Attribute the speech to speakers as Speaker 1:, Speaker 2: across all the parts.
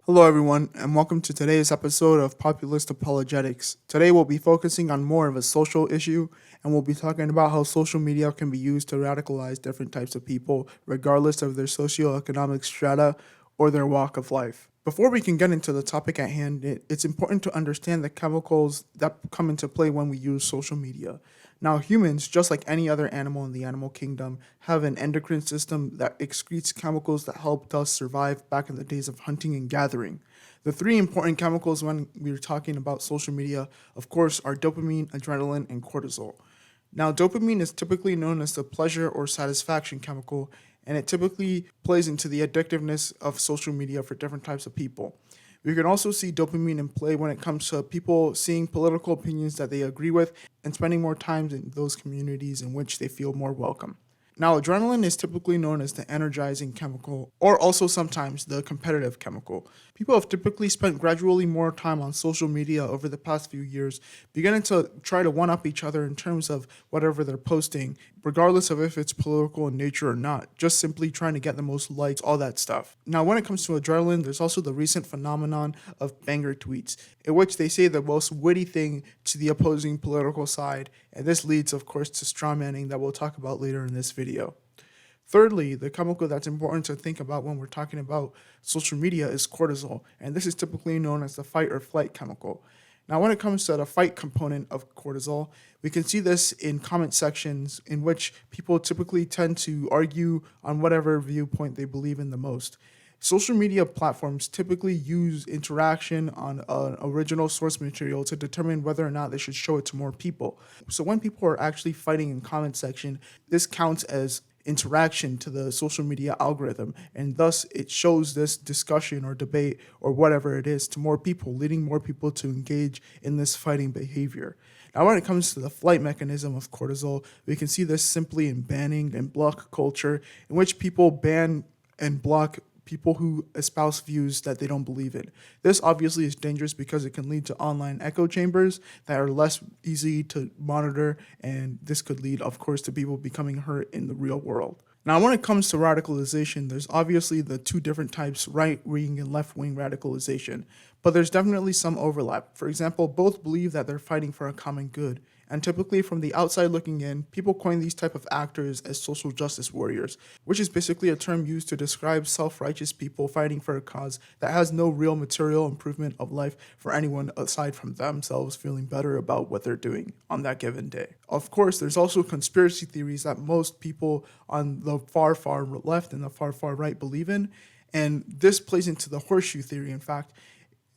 Speaker 1: Hello, everyone, and welcome to today's episode of Populist Apologetics. Today, we'll be focusing on more of a social issue, and we'll be talking about how social media can be used to radicalize different types of people, regardless of their socioeconomic strata or their walk of life. Before we can get into the topic at hand, it's important to understand the chemicals that come into play when we use social media. Now, humans, just like any other animal in the animal kingdom, have an endocrine system that excretes chemicals that helped us survive back in the days of hunting and gathering. The three important chemicals when we're talking about social media, of course, are dopamine, adrenaline, and cortisol. Now, dopamine is typically known as the pleasure or satisfaction chemical, and it typically plays into the addictiveness of social media for different types of people. We can also see dopamine in play when it comes to people seeing political opinions that they agree with and spending more time in those communities in which they feel more welcome. Now, adrenaline is typically known as the energizing chemical, or also sometimes the competitive chemical. People have typically spent gradually more time on social media over the past few years, beginning to try to one up each other in terms of whatever they're posting, regardless of if it's political in nature or not, just simply trying to get the most likes, all that stuff. Now, when it comes to adrenaline, there's also the recent phenomenon of banger tweets, in which they say the most witty thing to the opposing political side, and this leads, of course, to strawmanning that we'll talk about later in this video. Thirdly, the chemical that's important to think about when we're talking about social media is cortisol, and this is typically known as the fight or flight chemical. Now, when it comes to the fight component of cortisol, we can see this in comment sections in which people typically tend to argue on whatever viewpoint they believe in the most. Social media platforms typically use interaction on an original source material to determine whether or not they should show it to more people. So when people are actually fighting in comment section, this counts as interaction to the social media algorithm, and thus it shows this discussion or debate or whatever it is to more people, leading more people to engage in this fighting behavior. Now, when it comes to the flight mechanism of cortisol, we can see this simply in banning and block culture, in which people ban and block people who espouse views that they don't believe in. This obviously is dangerous because it can lead to online echo chambers that are less easy to monitor, and this could lead, of course, to people becoming hurt in the real world. Now, when it comes to radicalization, there's obviously the two different types, right-wing and left-wing radicalization, but there's definitely some overlap. For example, both believe that they're fighting for a common good, and typically from the outside looking in, people coin these type of actors as social justice warriors, which is basically a term used to describe self-righteous people fighting for a cause that has no real material improvement of life for anyone aside from themselves feeling better about what they're doing on that given day. Of course, there's also conspiracy theories that most people on the far, far left and the far, far right believe in, and this plays into the horseshoe theory, in fact,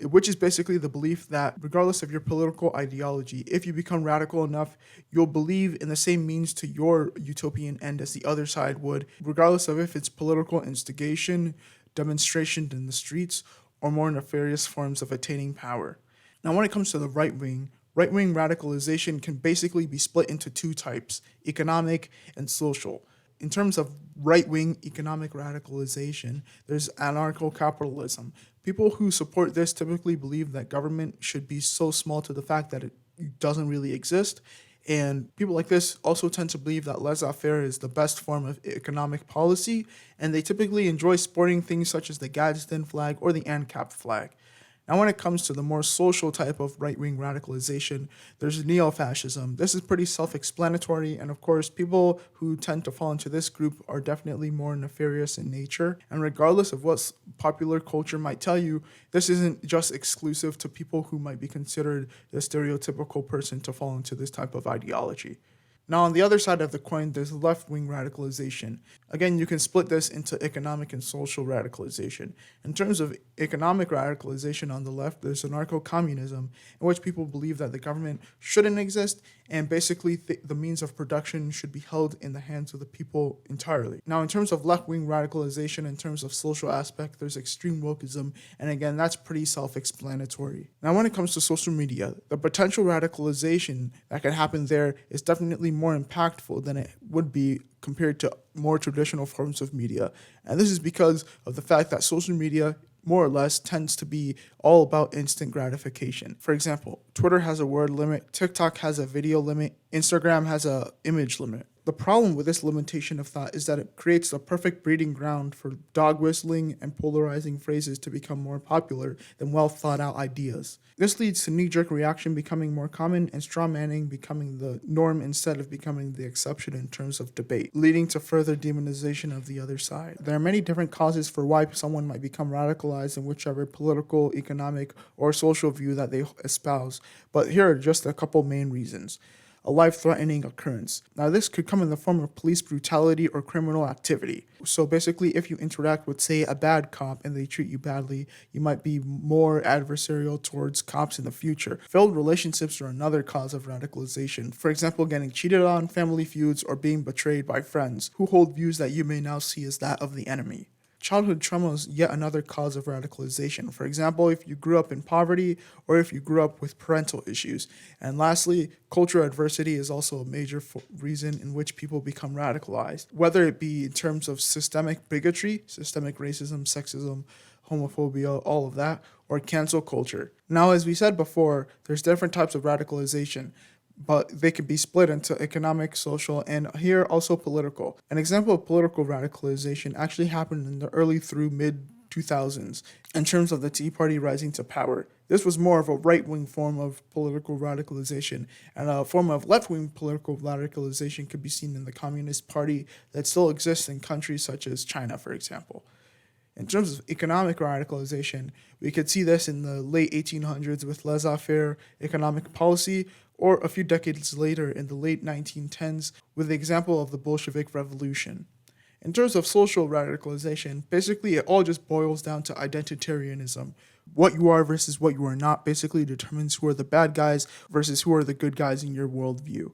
Speaker 1: which is basically the belief that regardless of your political ideology, if you become radical enough, you'll believe in the same means to your utopian end as the other side would, regardless of if it's political instigation, demonstration in the streets, or more nefarious forms of attaining power. Now, when it comes to the right wing radicalization can basically be split into two types, economic and social. In terms of right-wing economic radicalization, there's anarcho-capitalism. People who support this typically believe that government should be so small to the fact that it doesn't really exist. And people like this also tend to believe that laissez-faire is the best form of economic policy, and they typically enjoy sporting things such as the Gadsden flag or the ANCAP flag. Now, when it comes to the more social type of right-wing radicalization, there's neo-fascism. This is pretty self-explanatory, and of course, people who tend to fall into this group are definitely more nefarious in nature. And regardless of what popular culture might tell you, this isn't just exclusive to people who might be considered the stereotypical person to fall into this type of ideology. Now, on the other side of the coin, there's left-wing radicalization. Again, you can split this into economic and social radicalization. In terms of economic radicalization on the left, there's anarcho-communism, in which people believe that the government shouldn't exist, and basically the means of production should be held in the hands of the people entirely. Now, in terms of left-wing radicalization, in terms of social aspect, there's extreme wokeism, and again, that's pretty self-explanatory. Now, when it comes to social media, the potential radicalization that can happen there is definitely more impactful than it would be compared to more traditional forms of media. And this is because of the fact that social media more or less tends to be all about instant gratification. For example, Twitter has a word limit, TikTok has a video limit, Instagram has a image limit. The problem with this limitation of thought is that it creates a perfect breeding ground for dog whistling and polarizing phrases to become more popular than well thought out ideas. This leads to knee jerk reaction becoming more common and straw manning becoming the norm instead of becoming the exception in terms of debate, leading to further demonization of the other side. There are many different causes for why someone might become radicalized in whichever political, economic, or social view that they espouse, but here are just a couple main reasons. A life-threatening occurrence. Now, this could come in the form of police brutality or criminal activity. So basically, if you interact with, say, a bad cop and they treat you badly, you might be more adversarial towards cops in the future. Failed relationships are another cause of radicalization. For example, getting cheated on, family feuds, or being betrayed by friends who hold views that you may now see as that of the enemy. Childhood trauma is yet another cause of radicalization. For example, if you grew up in poverty or if you grew up with parental issues. And lastly, cultural adversity is also a major reason in which people become radicalized, whether it be in terms of systemic bigotry, systemic racism, sexism, homophobia, all of that, or cancel culture. Now, as we said before, there's different types of radicalization, but they can be split into economic, social, and here also political. An example of political radicalization actually happened in the early through mid 2000s in terms of the Tea Party rising to power. This was more of a right-wing form of political radicalization, and a form of left-wing political radicalization could be seen in the Communist Party that still exists in countries such as China, for example. In terms of economic radicalization, we could see this in the late 1800s with laissez-faire economic policy, or a few decades later in the late 1910s with the example of the Bolshevik Revolution. In terms of social radicalization, basically it all just boils down to identitarianism. What you are versus what you are not basically determines who are the bad guys versus who are the good guys in your worldview.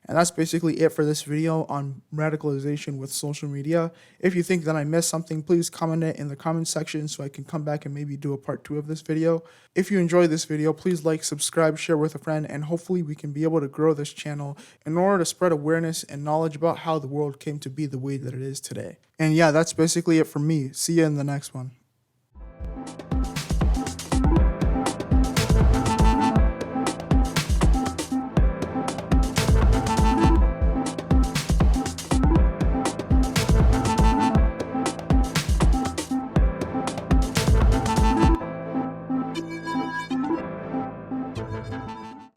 Speaker 1: And that's basically it for this video on radicalization with social media. If you think that I missed something, please comment it in the comment section so I can come back and maybe do a part 2 of this video. If you enjoyed this video, please like, subscribe, share with a friend, and hopefully we can be able to grow this channel in order to spread awareness and knowledge about how the world came to be the way that it is today. And yeah, that's basically it for me. See you in the next one.